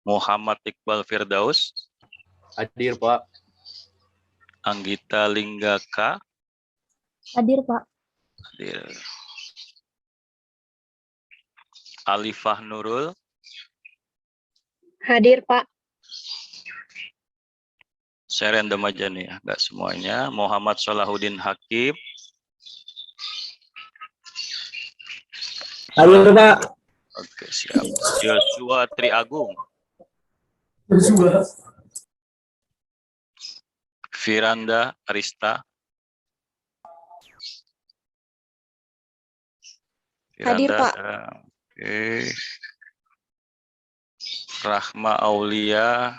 Muhammad Iqbal Firdaus, Hadir, Pak. Anggita Linggaka, Hadir, Pak. hadir. Alifah Nurul, Hadir, Pak. saya random aja nih ya, nggak semuanya. Muhammad Salahuddin Hakim, Hadir, Pak. oke siap. Joshua Triagung, Firanda Arista, Hadir, Firanda Pak. ada. Oke. Rahma Aulia,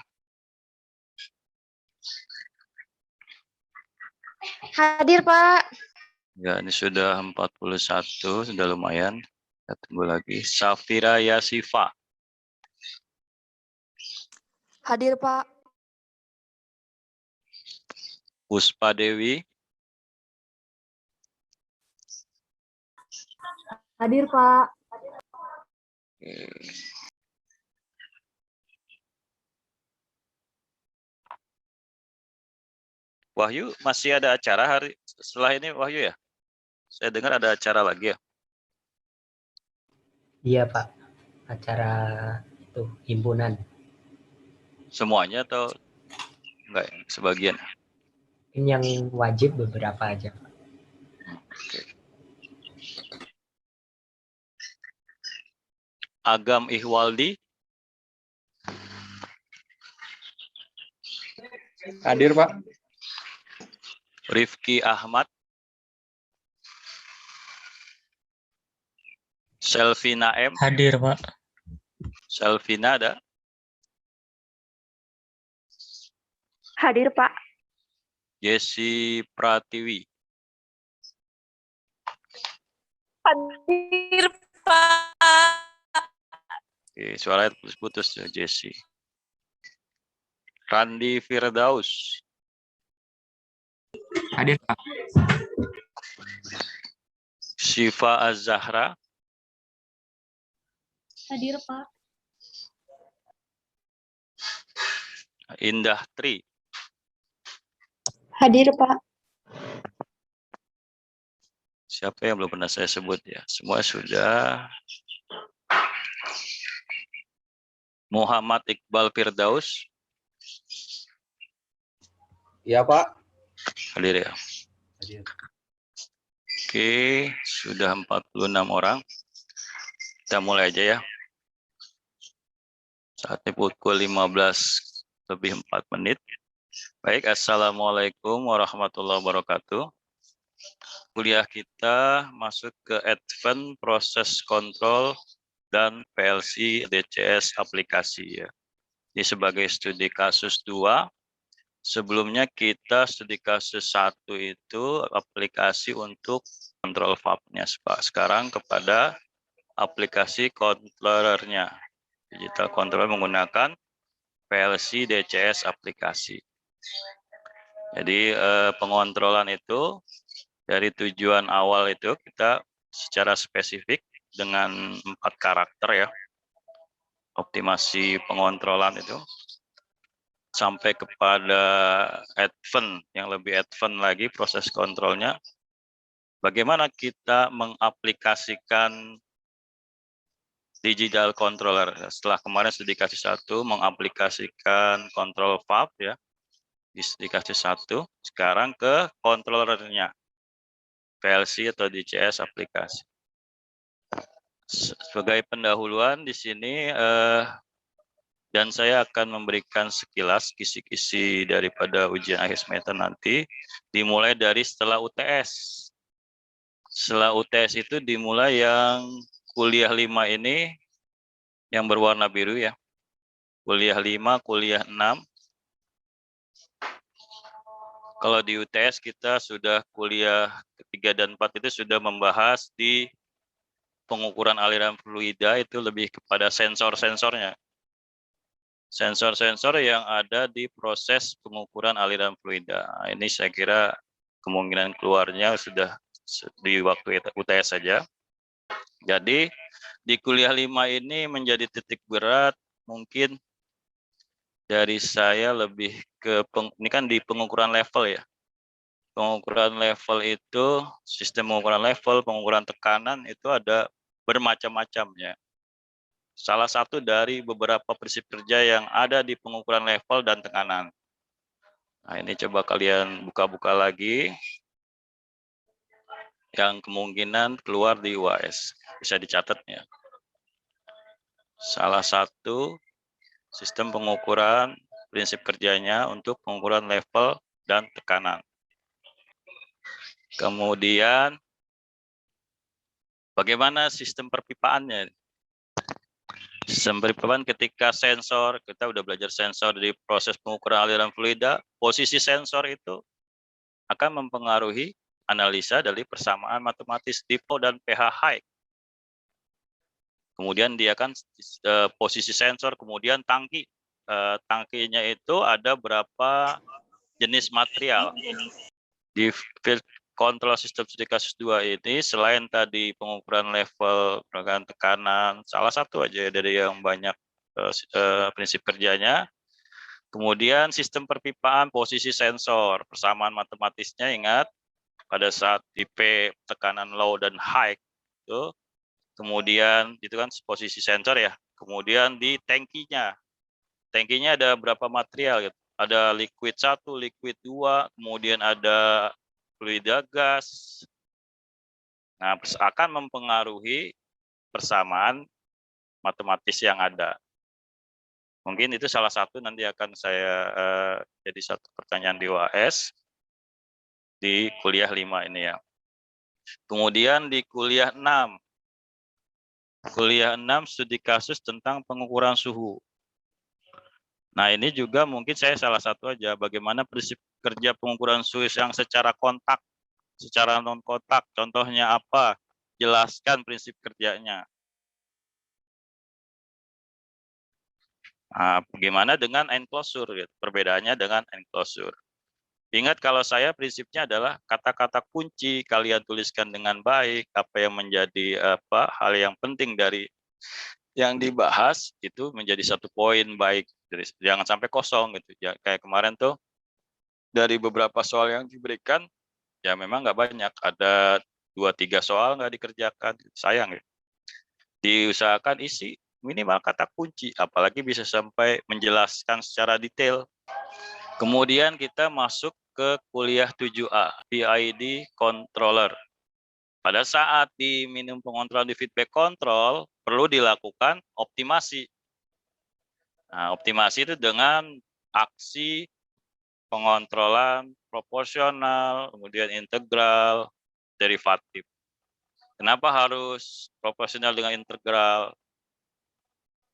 Hadir, Pak. ya ini sudah 41, sudah lumayan. Kita tunggu lagi. Safira Yasifa, Hadir, Pak. Puspa Dewi, Hadir, Pak. Wahyu masih ada acara hari setelah ini Wahyu ya? Saya dengar ada acara lagi ya. Iya Pak, acara itu himpunan. Semuanya atau enggak sebagian? Ini yang wajib beberapa aja. Oke. Agam Ihwaldi, Hadir, Pak. Rifki Ahmad, Selvina M, Hadir, Pak. Selvina ada, Hadir, Pak. Jesse Pratiwi, Hadir, Pak. oke, suaranya putus-putus ya Jesse. Randi Firdaus, Hadir, Pak. Syifa Az-Zahra, Hadir, Pak. Indah Tri, Hadir, Pak. siapa yang belum pernah saya sebut ya? Semua sudah. Muhammad Iqbal Firdaus, Iya, Pak. hadir ya? Hadir. Oke, sudah 46 orang. Kita mulai aja ya. Saatnya pukul 15:04. Baik, Assalamualaikum warahmatullahi wabarakatuh. Kuliah kita masuk ke Advanced Process Control dan PLC DCS aplikasi ya. Ini sebagai studi kasus 2. Sebelumnya kita studi kasus 1 itu aplikasi untuk kontrol valve-nya. Sekarang kepada aplikasi controllernya. Digital controller menggunakan PLC DCS aplikasi. Jadi pengontrolan itu dari tujuan awal itu kita secara spesifik dengan 4 karakter ya. Optimasi pengontrolan itu sampai kepada advance, yang lebih advance lagi proses kontrolnya. Bagaimana kita mengaplikasikan digital controller. Setelah kemarin studi kasus 1 mengaplikasikan control valve ya. Di studi kasus 1, sekarang ke controllernya. PLC atau DCS aplikasi. Sebagai pendahuluan di sini dan saya akan memberikan sekilas kisi-kisi daripada ujian akhir semester nanti, dimulai dari setelah UTS. Setelah UTS itu dimulai yang kuliah 5 ini yang berwarna biru ya. Kuliah 5, kuliah 6. Kalau di UTS kita sudah kuliah ketiga dan 4 itu sudah membahas di pengukuran aliran fluida, itu lebih kepada sensor-sensornya. Sensor-sensor yang ada di proses pengukuran aliran fluida. Nah, ini saya kira kemungkinan keluarnya sudah di waktu UTS saja. Jadi di kuliah 5 ini menjadi titik berat mungkin dari saya lebih ke ini kan di pengukuran level ya. Pengukuran level itu, sistem pengukuran level, pengukuran tekanan itu ada bermacam-macam ya. Salah satu dari beberapa prinsip kerja yang ada di pengukuran level dan tekanan. Nah, ini coba kalian buka-buka lagi. Yang kemungkinan keluar di UAS. Bisa dicatat ya. Salah satu sistem pengukuran prinsip kerjanya untuk pengukuran level dan tekanan. Kemudian bagaimana sistem perpipaannya? Sistem perpipaan ketika sensor, kita udah belajar sensor di proses pengukuran aliran fluida, posisi sensor itu akan mempengaruhi analisa dari persamaan matematis Dipo dan pH high. Kemudian dia kan posisi sensor, kemudian tangki. Tangkinya itu ada berapa jenis material. Di field control sistem studi kasus 2 ini, selain tadi pengukuran level, pengukuran tekanan, salah satu aja dari yang banyak prinsip kerjanya. Kemudian sistem perpipaan posisi sensor, persamaan matematisnya ingat, pada saat tipe tekanan low dan high, itu kemudian itu kan posisi sensor ya. Kemudian di tangkinya ada berapa material gitu. Ada liquid 1, liquid 2, kemudian ada fluida gas. Nah, akan mempengaruhi persamaan matematis yang ada. Mungkin itu salah satu nanti akan saya jadi satu pertanyaan di UAS di kuliah 5 ini ya. Kemudian di kuliah 6. Kuliah 6 studi kasus tentang pengukuran suhu. Nah, ini juga mungkin saya salah satu aja bagaimana prinsip kerja pengukuran suhu yang secara kontak, secara non kontak. Contohnya apa? Jelaskan prinsip kerjanya. Nah, bagaimana dengan enclosure? Gitu. Perbedaannya dengan enclosure. Ingat kalau saya prinsipnya adalah kata-kata kunci kalian tuliskan dengan baik, apa yang menjadi hal yang penting dari yang dibahas itu menjadi satu poin baik. Jadi, jangan sampai kosong gitu. Ya, kayak kemarin tuh dari beberapa soal yang diberikan ya memang nggak banyak, ada 2-3 soal nggak dikerjakan, sayang ya. Diusahakan isi minimal kata kunci, apalagi bisa sampai menjelaskan secara detail. Kemudian kita masuk ke kuliah 7A, PID Controller. Pada saat di minimum pengontrolan di feedback control, perlu dilakukan optimasi. Nah, optimasi itu dengan aksi pengontrolan proporsional, kemudian integral, derivatif. Kenapa harus proporsional dengan integral?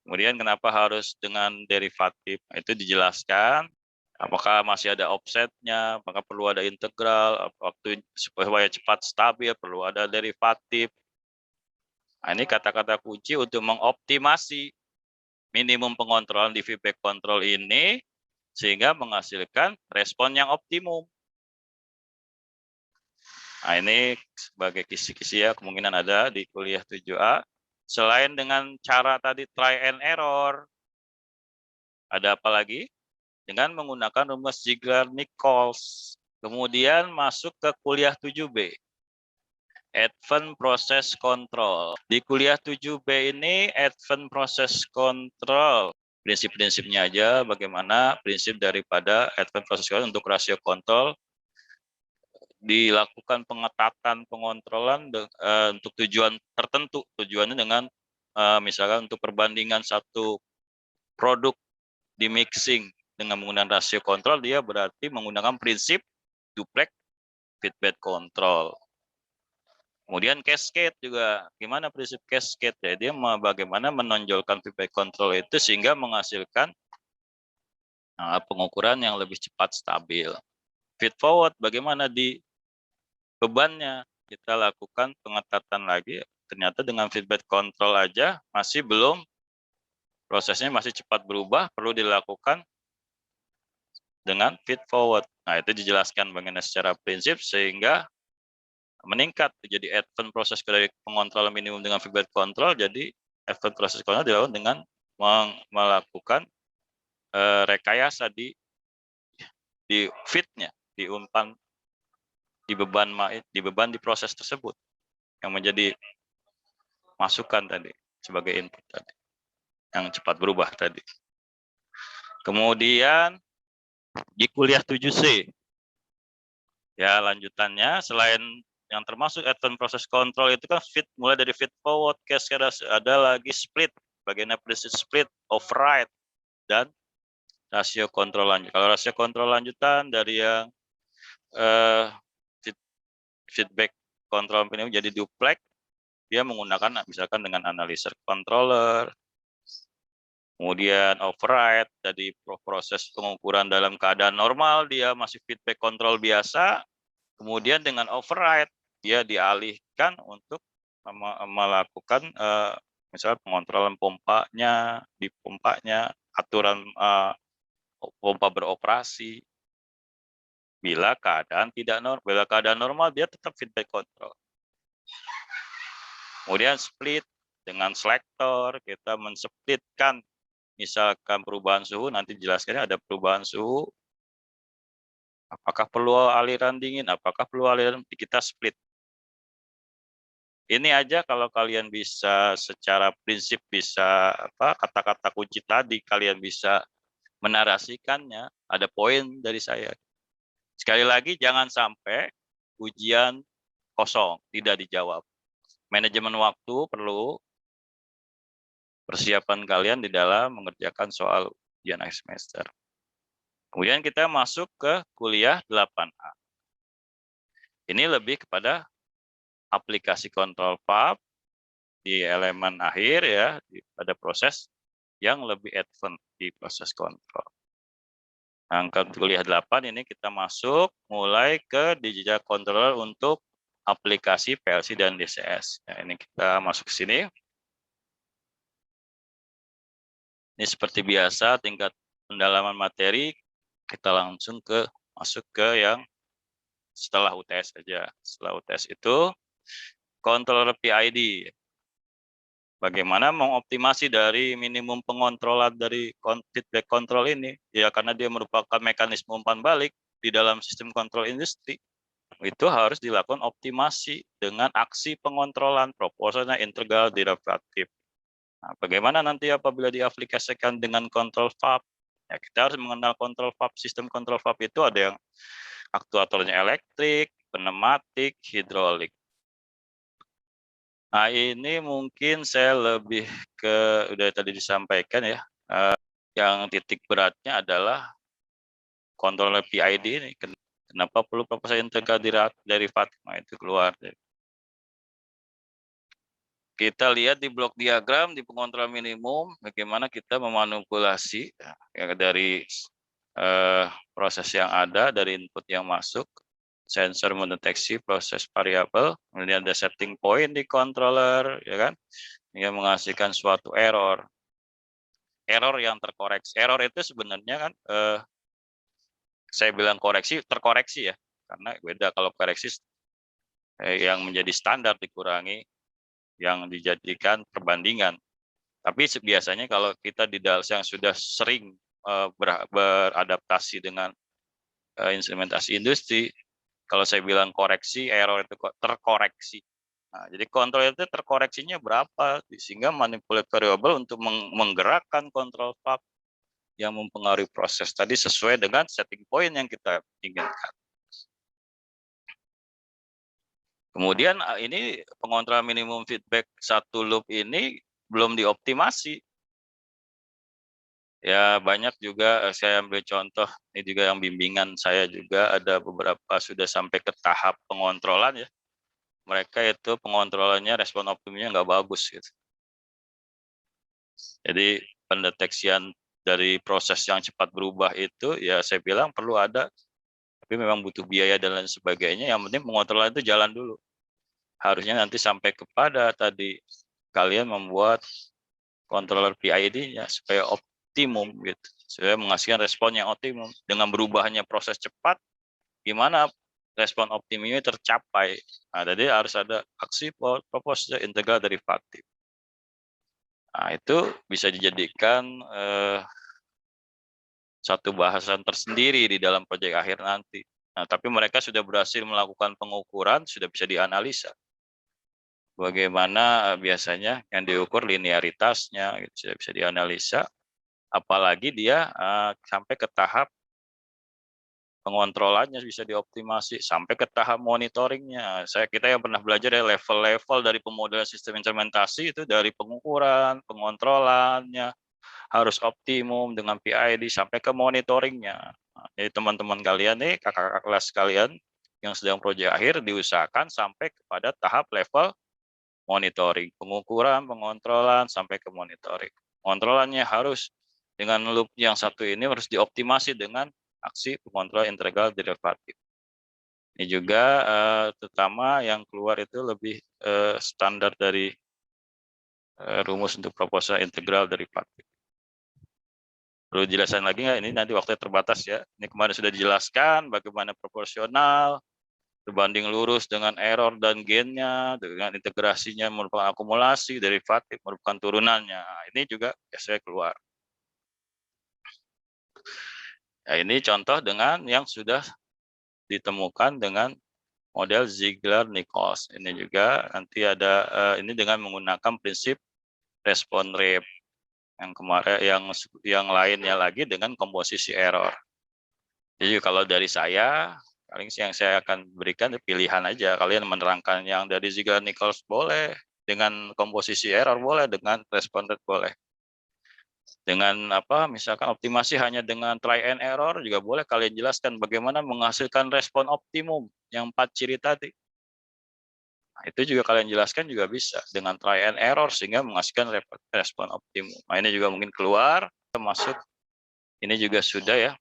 Kemudian kenapa harus dengan derivatif? Nah, itu dijelaskan. Apakah masih ada offsetnya, apakah perlu ada integral, waktu supaya cepat stabil, perlu ada derivatif. Nah, ini kata-kata kunci untuk mengoptimasi minimum pengontrolan di feedback control ini, sehingga menghasilkan respon yang optimum. Nah, ini sebagai kisi-kisi ya, kemungkinan ada di kuliah 7A. Selain dengan cara tadi try and error, ada apa lagi? Dengan menggunakan rumus Ziegler-Nichols. Kemudian masuk ke kuliah 7B. Advanced Process Control. Di kuliah 7B ini Advanced Process Control. Prinsip-prinsipnya aja bagaimana prinsip daripada Advanced Process Control untuk rasio kontrol. Dilakukan pengetatan pengontrolan untuk tujuan tertentu. Tujuannya dengan misalkan untuk perbandingan satu produk di mixing dengan menggunakan rasio kontrol, dia berarti menggunakan prinsip duplex feedback control. Kemudian cascade juga, gimana prinsip cascade? Jadi bagaimana menonjolkan feedback control itu sehingga menghasilkan pengukuran yang lebih cepat stabil. Feed forward, bagaimana di bebannya? Kita lakukan pengetatan lagi, ternyata dengan feedback control aja masih belum, prosesnya masih cepat berubah, perlu dilakukan dengan feed forward. Nah, itu dijelaskan bagaimana secara prinsip sehingga meningkat. Jadi advance proses dari pengontrolan minimum dengan feedback control, jadi advance proses control dilakukan dengan melakukan rekayasa di feed-nya, di umpan, di beban di proses tersebut yang menjadi masukan tadi sebagai input tadi yang cepat berubah tadi. Kemudian di kuliah 7C ya, lanjutannya selain yang termasuk advanced process control itu kan feed, mulai dari feed forward, cascade, ada lagi split, bagian prinsip split, override, dan rasio kontrol lanjut. Kalau rasio kontrol lanjutan dari yang feedback kontrol ini jadi duplex, dia menggunakan misalkan dengan analyzer controller, kemudian override, jadi proses pengukuran dalam keadaan normal dia masih feedback kontrol biasa, kemudian dengan override dia dialihkan untuk melakukan misalnya pengontrolan pompanya, di pompanya, aturan pompa beroperasi. Bila keadaan normal, dia tetap feedback control. Kemudian split dengan selektor, kita mensplitkan misalkan perubahan suhu, nanti jelaskannya ada perubahan suhu, apakah perlu aliran dingin, apakah perlu aliran, kita split. Ini aja kalau kalian bisa secara prinsip bisa kata-kata kunci tadi kalian bisa menarasikannya, ada poin dari saya. Sekali lagi jangan sampai ujian kosong, tidak dijawab. Manajemen waktu perlu, persiapan kalian di dalam mengerjakan soal ujian akhir semester. Kemudian kita masuk ke kuliah 8A. Ini lebih kepada aplikasi kontrol VAP di elemen akhir ya, pada proses yang lebih advance di proses kontrol. Angka kuliah 8 ini kita masuk mulai ke digital controller untuk aplikasi PLC dan DCS. Ya, ini kita masuk ke sini. Ini seperti biasa tingkat pendalaman materi, kita langsung masuk ke yang setelah UTS saja. Setelah UTS itu controller PID. Bagaimana mengoptimasi dari minimum pengontrolan dari feedback control ini? Ya karena dia merupakan mekanisme umpan balik di dalam sistem kontrol industri. Itu harus dilakukan optimasi dengan aksi pengontrolan proporsional, integral, derivatif. Nah, bagaimana nanti apabila diaplikasikan dengan kontrol VAP? Ya, kita harus mengenal kontrol VAP. Sistem kontrol VAP itu ada yang aktuatornya elektrik, pneumatik, hidrolik. Nah, ini mungkin saya lebih ke, udah tadi disampaikan ya, yang titik beratnya adalah kontrol PID ini. Kenapa perlu proporsional integral derivatif? Nah, itu keluar. Kita lihat di blok diagram di pengontrol minimum, bagaimana kita memanipulasi ya, dari proses yang ada, dari input yang masuk. Sensor mendeteksi proses variabel, kemudian ada setting point di controller, ya kan, yang menghasilkan suatu error yang terkoreksi. Error itu sebenarnya kan, saya bilang terkoreksi ya, karena beda kalau koreksi yang menjadi standar dikurangi, yang dijadikan perbandingan. Tapi biasanya kalau kita di dalam yang sudah sering beradaptasi dengan instrumentasi industri, kalau saya bilang koreksi, error itu terkoreksi. Nah, jadi kontrol itu terkoreksinya berapa, sehingga manipulate variable untuk menggerakkan kontrol VAP yang mempengaruhi proses tadi sesuai dengan setting point yang kita inginkan. Kemudian ini pengontrol minimum feedback satu loop ini belum dioptimasi. Ya banyak juga, saya ambil contoh, ini juga yang bimbingan saya juga ada beberapa sudah sampai ke tahap pengontrolan ya. Mereka itu pengontrolannya respon optimumnya nggak bagus gitu. Jadi pendeteksian dari proses yang cepat berubah itu ya saya bilang perlu ada, tapi memang butuh biaya dan lain sebagainya. Yang penting pengontrolan itu jalan dulu. Harusnya nanti sampai kepada tadi kalian membuat controller PID-nya supaya optimum gitu, supaya menghasilkan respon yang optimum. Dengan berubahnya proses cepat, gimana respon optimumnya tercapai? Nah, jadi harus ada aksi proporsional integral derivatif. Nah, itu bisa dijadikan satu bahasan tersendiri di dalam proyek akhir nanti. Nah, tapi mereka sudah berhasil melakukan pengukuran, sudah bisa dianalisa. Bagaimana biasanya yang diukur linearitasnya, gitu, sudah bisa dianalisa. Apalagi dia sampai ke tahap pengontrolannya bisa dioptimasi sampai ke tahap monitoringnya. Kita yang pernah belajar ya level-level dari pemodelan sistem instrumentasi itu dari pengukuran, pengontrolannya harus optimum dengan PID sampai ke monitoringnya. Nah, jadi teman-teman kalian nih, kakak-kakak kelas kalian yang sedang proyek akhir diusahakan sampai kepada tahap level monitoring, pengukuran, pengontrolan sampai ke monitoring. Pengontrolannya harus dengan loop yang satu ini harus dioptimasi dengan aksi pengontrol integral derivatif. Ini juga terutama yang keluar itu lebih standar dari rumus untuk proposal integral derivatif. Perlu dijelaskan lagi nggak? Ini nanti waktunya terbatas ya. Ini kemarin sudah dijelaskan bagaimana proporsional, berbanding lurus dengan error dan gainnya, dengan integrasinya merupakan akumulasi, derivatif merupakan turunannya. Nah, ini juga biasanya keluar. Nah, ini contoh dengan yang sudah ditemukan dengan model Ziegler-Nichols. Ini juga nanti ada ini dengan menggunakan prinsip respon rate. Yang kemarin yang lainnya lagi dengan komposisi error. Jadi kalau dari saya paling yang saya akan berikan pilihan aja. Kalian menerangkan yang dari Ziegler-Nichols boleh, dengan komposisi error boleh, dengan respon rate boleh. Dengan misalkan optimasi hanya dengan try and error juga boleh kalian jelaskan bagaimana menghasilkan respon optimum yang 4 ciri tadi. Nah, itu juga kalian jelaskan juga bisa dengan try and error sehingga menghasilkan respon optimum. Nah, ini juga mungkin keluar, masuk. Ini juga sudah ya.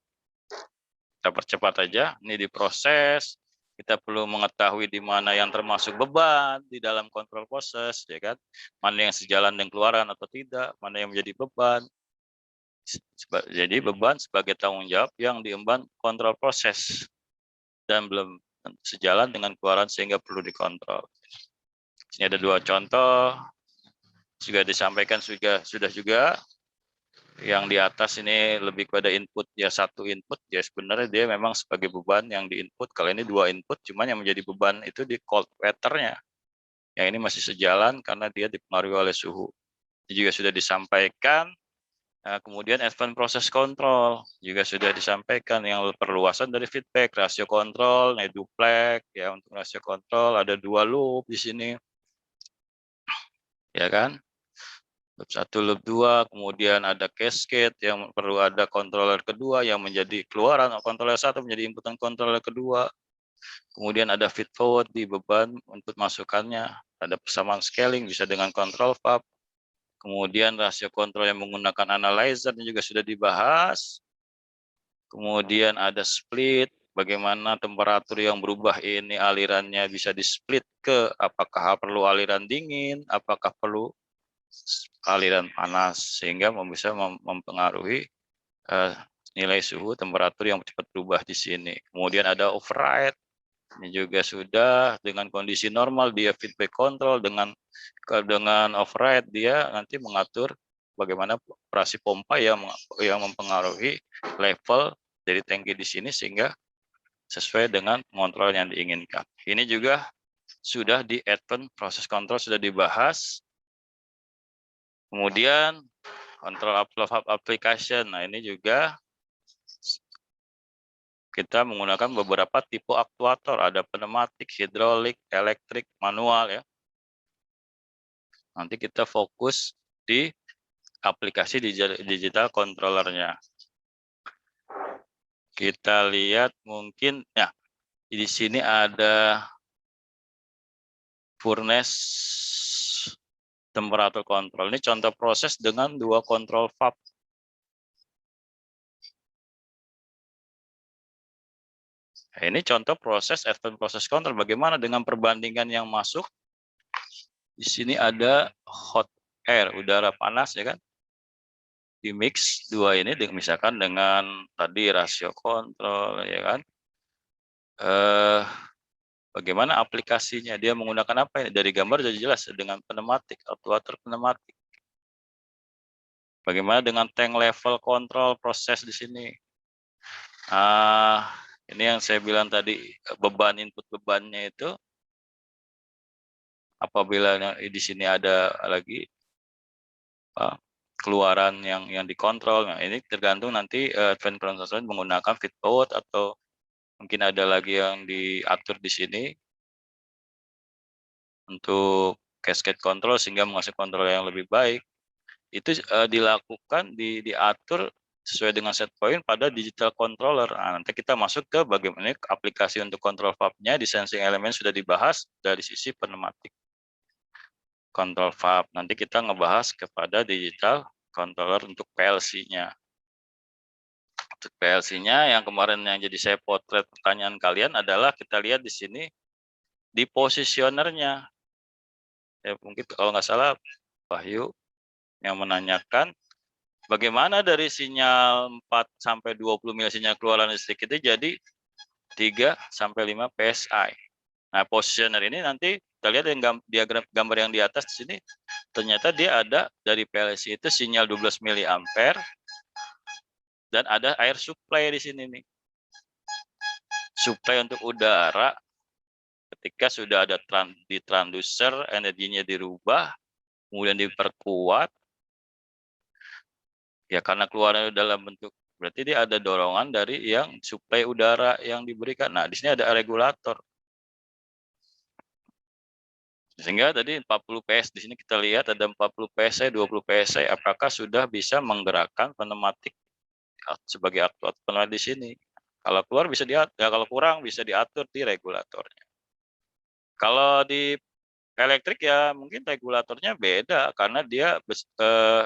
Kita percepat aja. Ini diproses. Kita perlu mengetahui di mana yang termasuk beban di dalam kontrol proses, ya kan? Mana yang sejalan dengan keluaran atau tidak, mana yang menjadi beban. Jadi beban sebagai tanggung jawab yang diemban kontrol proses dan belum sejalan dengan keluaran sehingga perlu dikontrol. Ini ada 2 contoh juga disampaikan sudah juga. Yang di atas ini lebih pada input ya, 1 input ya sebenarnya dia memang sebagai beban yang di input. Kalau ini 2 input, cuman yang menjadi beban itu di cold weather-nya. Yang ini masih sejalan karena dia dipengaruhi oleh suhu. Ini juga sudah disampaikan. Nah, kemudian advance proses control juga sudah disampaikan yang perluasan dari feedback, rasio kontrol, duplex ya untuk rasio kontrol ada 2 loop di sini. Ya kan? Loop 1, loop 2, kemudian ada cascade yang perlu ada controller kedua yang menjadi keluaran controller 1 menjadi inputan controller kedua. Kemudian ada feed forward di beban input masukannya, ada persamaan scaling bisa dengan control valve. Kemudian rasio kontrol yang menggunakan analyzer juga sudah dibahas. Kemudian ada split, bagaimana temperatur yang berubah ini alirannya bisa di-split ke apakah perlu aliran dingin, apakah perlu aliran panas, sehingga bisa mempengaruhi nilai suhu temperatur yang cepat berubah di sini. Kemudian ada override, ini juga sudah dengan kondisi normal dia feedback control, dengan override dia nanti mengatur bagaimana operasi pompa yang mempengaruhi level dari tangki di sini sehingga sesuai dengan pengontrol yang diinginkan. Ini juga sudah di advance proses control sudah dibahas. Kemudian control application. Nah, ini juga kita menggunakan beberapa tipe aktuator, ada pneumatik, hidrolik, elektrik, manual ya. Nanti kita fokus di aplikasi digital controllernya. Kita lihat mungkin ya di sini ada furnace temperatur kontrol. Ini contoh proses dengan 2 kontrol valve. Nah, ini contoh proses advance proses control. Bagaimana dengan perbandingan yang masuk? Di sini ada hot air, udara panas ya kan? Di mix 2 ini misalkan dengan tadi rasio kontrol ya kan? Bagaimana aplikasinya? Dia menggunakan apa ini? Dari gambar sudah jelas dengan pneumatik, aktuator pneumatik. Bagaimana dengan tank level kontrol proses di sini? Ini yang saya bilang tadi, beban input bebannya itu apabila di sini ada lagi keluaran yang dikontrol. Nah, ini tergantung nanti advanced control menggunakan feed forward atau mungkin ada lagi yang diatur di sini untuk cascade control sehingga menghasilkan kontrol yang lebih baik. Itu dilakukan diatur sesuai dengan set point pada digital controller. Nah, nanti kita masuk ke bagaimana aplikasi untuk kontrol valve-nya di sensing element sudah dibahas dari sisi pneumatik control valve. Nanti kita ngebahas kepada digital controller untuk PLC-nya. Untuk PLC-nya yang kemarin yang jadi saya potret pertanyaan kalian adalah kita lihat di sini di positionernya. Ya, mungkin kalau nggak salah Wahyu yang menanyakan bagaimana dari sinyal 4 sampai 20 mili sinyal keluaran listrik itu jadi 3 sampai 5 PSI. Nah, positioner ini nanti kita lihat yang diagram gambar yang di atas di sini ternyata dia ada dari PLC itu sinyal 12 mili ampere dan ada air supply di sini nih. Supply untuk udara ketika sudah ada di transducer energinya dirubah kemudian diperkuat. Ya karena keluarnya dalam bentuk berarti dia ada dorongan dari yang suplai udara yang diberikan. Nah, di sini ada regulator. Sehingga tadi 40 PS di sini kita lihat ada 40 PSI, 20 PSI apakah sudah bisa menggerakkan pneumatik sebagai aktuator di sini. Kalau keluar bisa diatur, ya kalau kurang bisa diatur di regulatornya. Kalau di elektrik ya mungkin regulatornya beda karena dia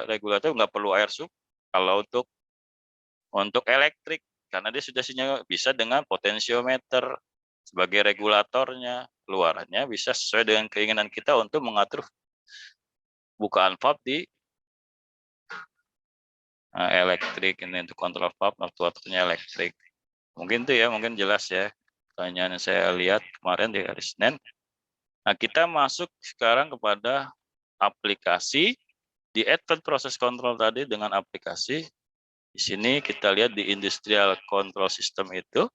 regulator nggak perlu air sup. Kalau untuk elektrik karena dia sudah sinyal bisa dengan potensiometer sebagai regulatornya, keluarannya bisa sesuai dengan keinginan kita untuk mengatur bukaan valve di elektrik. Ini untuk kontrol valve aktuatornya elektrik. Mungkin itu ya, mungkin jelas ya pertanyaan yang saya lihat kemarin di hari Senin. Nah, kita masuk sekarang kepada aplikasi di advanced process control tadi dengan aplikasi. Di sini kita lihat di industrial control system itu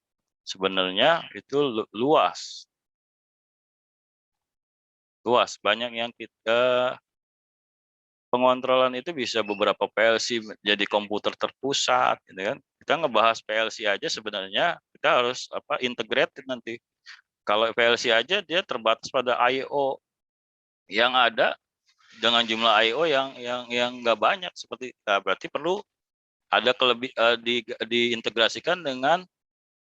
sebenarnya itu luas. Luas, banyak yang kita pengontrolan itu bisa beberapa PLC jadi komputer terpusat gitu kan. Kita ngebahas PLC aja sebenarnya kita harus integrated nanti. Kalau PLC aja dia terbatas pada I/O yang ada dengan jumlah I/O yang nggak banyak seperti berarti perlu ada diintegrasikan dengan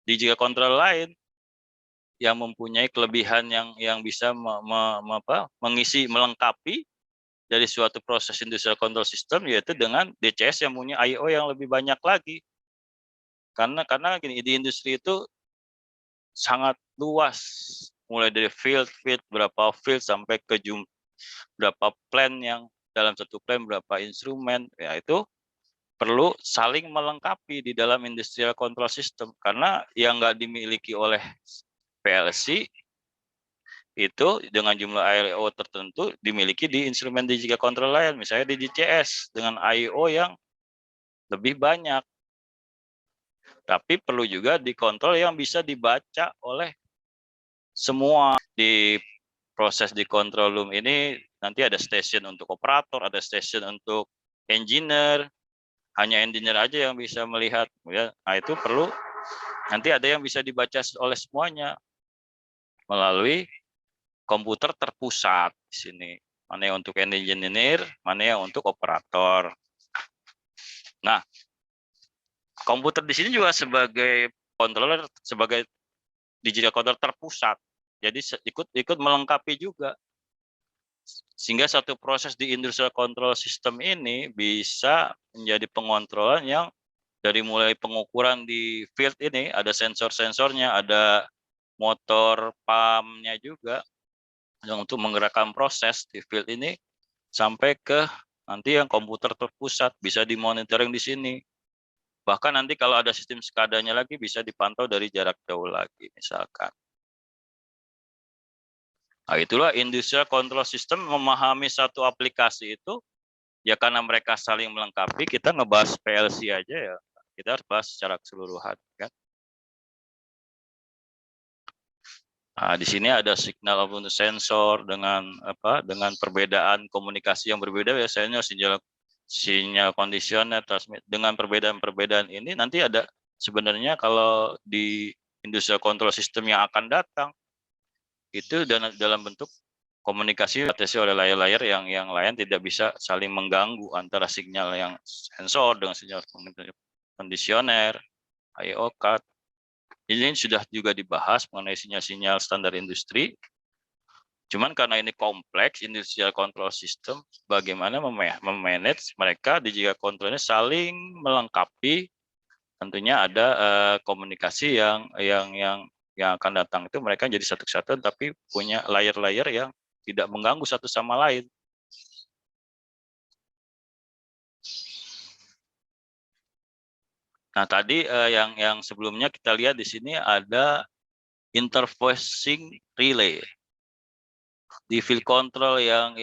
digital control lain yang mempunyai kelebihan yang bisa mengisi melengkapi dari suatu proses industrial control system yaitu dengan DCS yang punya I/O yang lebih banyak lagi. Karena gini, di industri itu sangat luas mulai dari field berapa field sampai ke berapa plan yang dalam satu plan berapa instrumen ya itu perlu saling melengkapi di dalam industrial control system karena yang nggak dimiliki oleh PLC itu dengan jumlah I/O tertentu dimiliki di instrumen digital control lain, misalnya di DCS dengan I/O yang lebih banyak. Tapi perlu juga dikontrol yang bisa dibaca oleh semua. Di proses di control room ini nanti ada station untuk operator, ada station untuk engineer, hanya engineer aja yang bisa melihat. Nah itu perlu nanti ada yang bisa dibaca oleh semuanya melalui komputer terpusat di sini. Mana yang untuk engineer, mana yang untuk operator. Nah, komputer di sini juga sebagai controller, sebagai digital controller terpusat. Jadi ikut melengkapi juga. Sehingga satu proses di industrial control system ini bisa menjadi pengontrolan yang dari mulai pengukuran di field ini, ada sensor-sensornya, ada motor pumpnya juga yang untuk menggerakkan proses di field ini sampai ke nanti yang komputer terpusat bisa dimonitoring di sini. Bahkan nanti kalau ada sistem SCADA-nya lagi bisa dipantau dari jarak jauh lagi misalkan. Nah, itulah industrial control system memahami satu aplikasi itu ya karena mereka saling melengkapi. Kita ngebahas PLC aja ya, kita harus bahas secara keseluruhan kan. Nah, di sini ada signal untuk sensor dengan dengan perbedaan komunikasi yang berbeda, biasanya sinyal kondisioner, transmit. Dengan perbedaan-perbedaan ini nanti ada sebenarnya kalau di industrial control system yang akan datang itu dalam bentuk komunikasi dibatasi oleh layar-layar yang lain, tidak bisa saling mengganggu antara sinyal yang sensor dengan sinyal kondisioner, I/O card. Ini sudah juga dibahas mengenai sinyal-sinyal standar industri. Cuman karena ini kompleks, industrial control system, bagaimana memanage mereka di jika kontrolnya saling melengkapi. Tentunya ada komunikasi yang akan datang itu mereka jadi satu kesatuan, tapi punya layer-layer yang tidak mengganggu satu sama lain. Nah, tadi yang sebelumnya kita lihat di sini ada interfacing relay. Di field control yang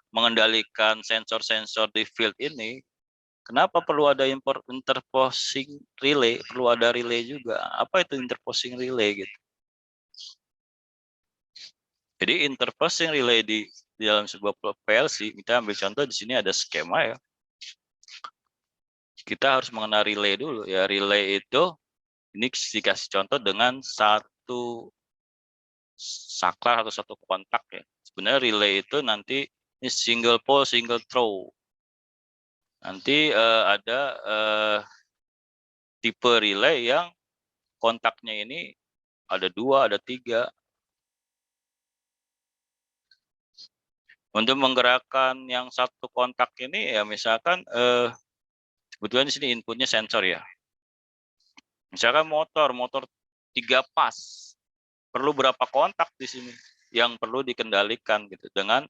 mengendalikan sensor-sensor di field ini, kenapa perlu ada interfacing relay? Perlu ada relay juga. Apa itu interfacing relay gitu? Jadi interfacing relay di dalam sebuah PLC, kita ambil contoh di sini ada skema ya. Kita harus mengenal relay dulu ya. Relay itu ini dikasih contoh dengan satu saklar atau satu kontak ya. Sebenarnya relay itu nanti ini single pole, single throw. Nanti ada tipe relay yang kontaknya ini ada 2, ada 3. Untuk menggerakkan yang satu kontak ini ya misalkan sebetulnya di sini inputnya sensor ya. Misalkan motor 3 pas. Perlu berapa kontak di sini yang perlu dikendalikan gitu dengan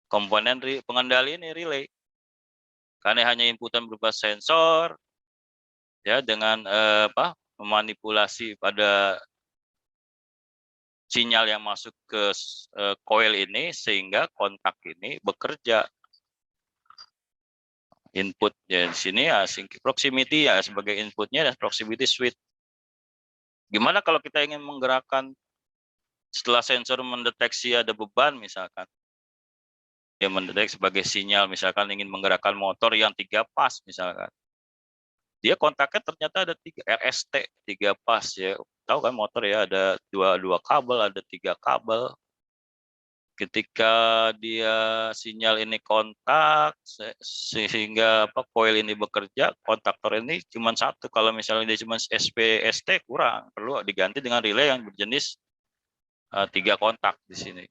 komponen pengendali ini relay. Karena hanya inputan berupa sensor ya dengan memanipulasi pada sinyal yang masuk ke coil ini sehingga kontak ini bekerja. Input ya di sini ya proximity ya sebagai inputnya dan proximity switch. Gimana kalau kita ingin menggerakkan setelah sensor mendeteksi ada beban misalkan, dia mendeteksi sebagai sinyal misalkan ingin menggerakkan motor yang 3 pas misalkan, dia kontaknya ternyata ada 3 RST 3 pas ya, tahu kan motor ya ada dua kabel, ada 3 kabel. Ketika dia sinyal ini kontak sehingga coil ini bekerja, kontaktor ini cuma satu. Kalau misalnya dia cuma SPST kurang, perlu diganti dengan relay yang berjenis 3 kontak di sini.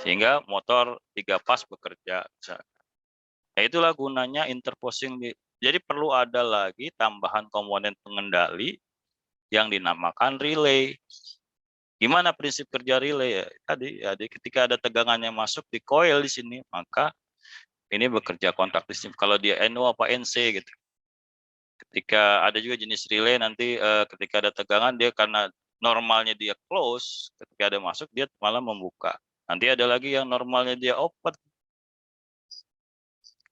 Sehingga motor 3 pas bekerja. Nah, itulah gunanya interfacing. Jadi perlu ada lagi tambahan komponen pengendali yang dinamakan relay. Gimana prinsip kerja relay ya? Tadi ketika ada tegangan yang masuk di coil di sini, maka ini bekerja kontak di sini. Kalau dia NO apa NC gitu. Ketika ada juga jenis relay nanti ketika ada tegangan dia karena normalnya dia close, ketika ada masuk dia malah membuka. Nanti ada lagi yang normalnya dia open,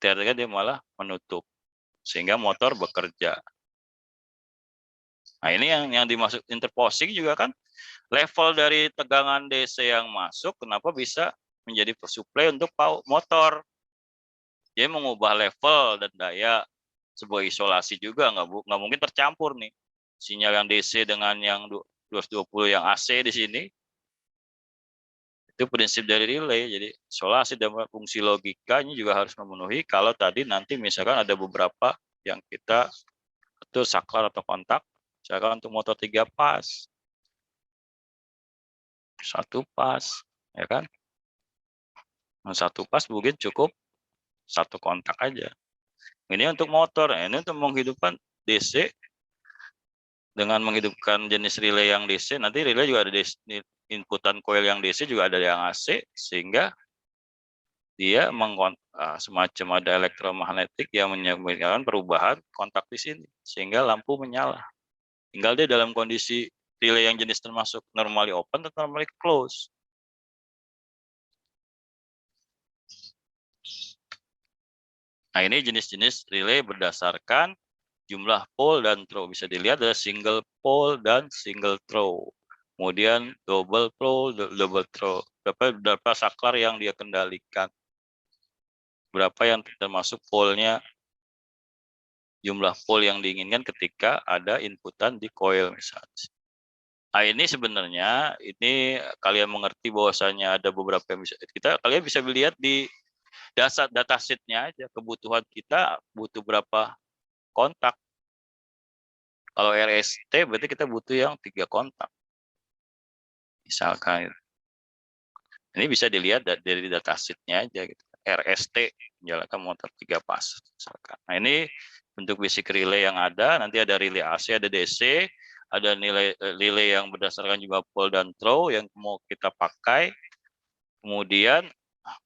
ketika dia malah menutup sehingga motor bekerja. Nah ini yang dimaksud interposing juga kan. Level dari tegangan DC yang masuk, kenapa bisa menjadi supply untuk motor? Dia mengubah level dan daya sebuah isolasi juga, nggak mungkin tercampur nih. Sinyal yang DC dengan yang 220 yang AC di sini. Itu prinsip dari relay. Jadi isolasi dan fungsi logikanya juga harus memenuhi kalau tadi nanti misalkan ada beberapa yang kita itu saklar atau kontak, misalkan untuk motor 3 pas. 1 pas, ya kan? 1 pas mungkin cukup 1 kontak aja. Ini untuk motor, ini untuk menghidupkan DC dengan menghidupkan jenis relay yang DC. Nanti relay juga ada inputan coil yang DC juga ada yang AC sehingga dia semacam ada elektromagnetik yang menyebabkan perubahan kontak di sini sehingga lampu menyala. Tinggal dia dalam kondisi relay yang jenis termasuk normally open atau normally close. Nah ini jenis-jenis relay berdasarkan jumlah pole dan throw. Bisa dilihat ada single pole dan single throw. Kemudian double pole, double throw. Berapa saklar yang dia kendalikan. Berapa yang termasuk pole-nya, jumlah pole yang diinginkan ketika ada inputan di coil misalnya. Nah, ini sebenarnya ini kalian mengerti bahwasanya ada beberapa yang bisa kalian bisa lihat di datasheet-nya aja, kebutuhan kita butuh berapa kontak. Kalau RST berarti kita butuh yang 3 kontak. Misalkan ini bisa dilihat dari datasheet-nya aja gitu. RST menjalankan motor 3 pas misalkan. Nah, ini bentuk basic relay yang ada, nanti ada relay AC, ada DC, ada nilai relay yang berdasarkan jumlah pole dan throw yang mau kita pakai. Kemudian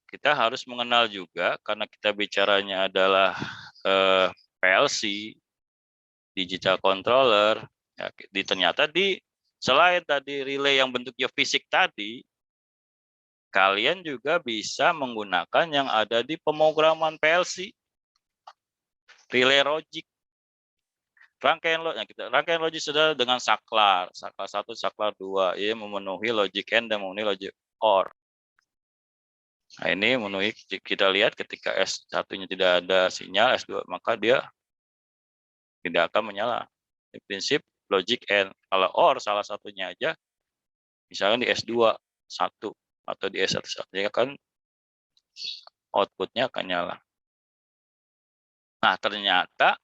kita harus mengenal juga karena kita bicaranya adalah PLC, digital controller, ya, ternyata selain tadi relay yang bentuknya fisik tadi, kalian juga bisa menggunakan yang ada di pemrograman PLC, relay logic. Rangkaian logik saudara dengan saklar 1, saklar 2, ia memenuhi logic AND dan memenuhi logic OR. Nah, ini memenuhi, kita lihat ketika S1-nya tidak ada sinyal, S2 maka dia tidak akan menyala. Ini prinsip logic AND. Kalau OR salah satunya aja, misalnya di S2 1 atau di S1 dia akan outputnya akan nyala. Nah, ternyata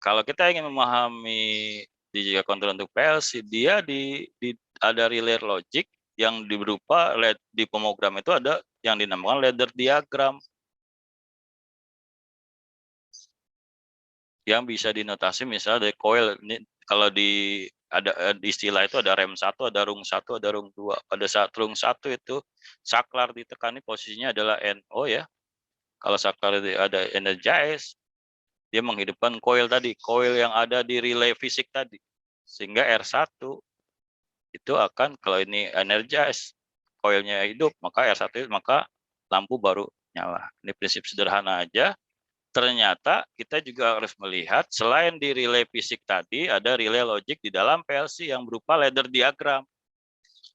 kalau kita ingin memahami digital controller untuk PLC, dia ada relay logic yang berupa di pemrogram itu ada yang dinamakan ladder diagram. Yang bisa dinotasi misalnya dari coil, ini kalau di istilah itu ada rem 1, ada rung 1, ada rung 2. Pada saat rung 1 itu saklar ditekani posisinya adalah NO ya. Kalau saklar ada energize, dia menghidupkan coil tadi, coil yang ada di relay fisik tadi. Sehingga R1 itu akan, kalau ini energize, coilnya hidup, maka R1 maka lampu baru nyala. Ini prinsip sederhana aja. Ternyata kita juga harus melihat selain di relay fisik tadi ada relay logic di dalam PLC yang berupa ladder diagram.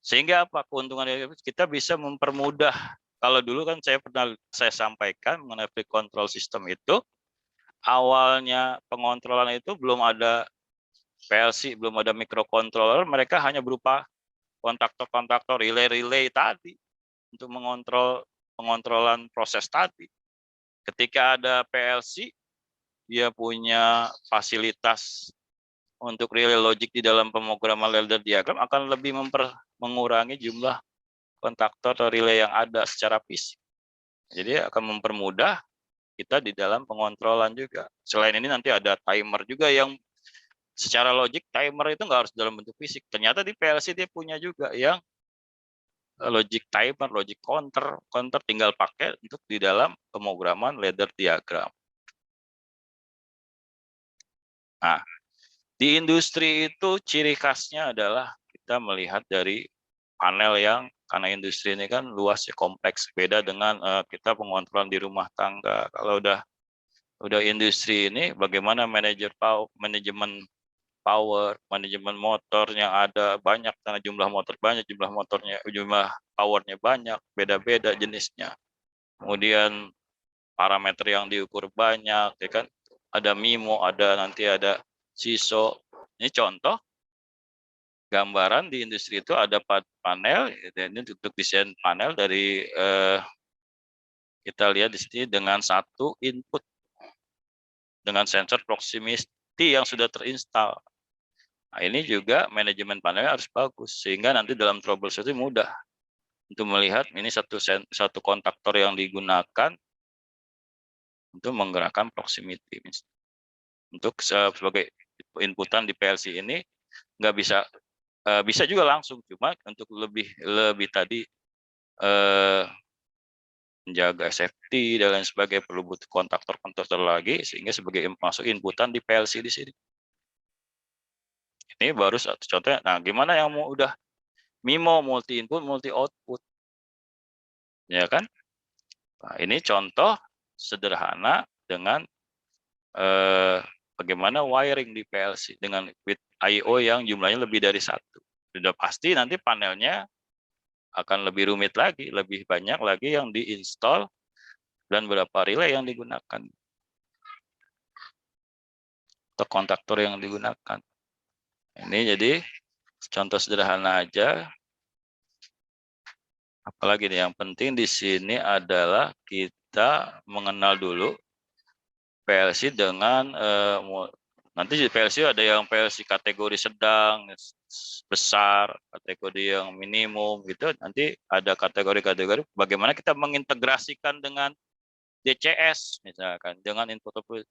Sehingga apa keuntungan kita bisa mempermudah. Kalau dulu kan saya sampaikan mengenai free control system itu awalnya pengontrolan itu belum ada PLC, belum ada microcontroller, mereka hanya berupa kontaktor-kontaktor relay-relay tadi untuk mengontrol pengontrolan proses tadi. Ketika ada PLC, dia punya fasilitas untuk relay logic di dalam pemrograman ladder diagram akan lebih mengurangi jumlah kontaktor atau relay yang ada secara fisik. Jadi akan mempermudah kita di dalam pengontrolan juga. Selain ini nanti ada timer juga yang secara logik timer itu nggak harus dalam bentuk fisik. Ternyata di PLC dia punya juga yang logic timer, logic counter tinggal pakai untuk di dalam pemrograman ladder diagram. Nah, di industri itu ciri khasnya adalah kita melihat dari panel yang, karena industri ini kan luas ya, kompleks, beda dengan kita pengontrolan di rumah tangga. Kalau udah industri ini bagaimana manajemen power, manajemen motor yang ada banyak, karena jumlah motor banyak, jumlah powernya banyak, beda-beda jenisnya. Kemudian parameter yang diukur banyak, ya kan? Ada MIMO, nanti ada SISO. Ini contoh gambaran di industri itu ada panel, ini untuk desain panel dari kita lihat di sini dengan satu input dengan sensor proximity yang sudah terinstall. Nah, ini juga manajemen panelnya harus bagus sehingga nanti dalam troubleshooting mudah untuk melihat ini satu kontaktor yang digunakan untuk menggerakkan proximity. Untuk sebagai inputan di PLC ini nggak bisa juga langsung, cuma untuk lebih tadi menjaga safety dan lain sebagainya perlu butuh kontaktor lagi sehingga sebagai masuk inputan di PLC di sini. Ini baru satu contohnya. Nah, gimana yang mau udah MIMO multi input multi output, ya kan? Nah, ini contoh sederhana dengan bagaimana wiring di PLC dengan with I/O yang jumlahnya lebih dari satu. Sudah pasti nanti panelnya akan lebih rumit lagi, lebih banyak lagi yang diinstal dan berapa relay yang digunakan atau kontaktor yang digunakan. Ini jadi contoh sederhana aja. Apalagi nih, yang penting di sini adalah kita mengenal dulu PLC dengan nanti di PLC ada yang PLC kategori sedang, besar, kategori yang minimum gitu. Nanti ada kategori-kategori bagaimana kita mengintegrasikan dengan DCS misalkan, dengan input output.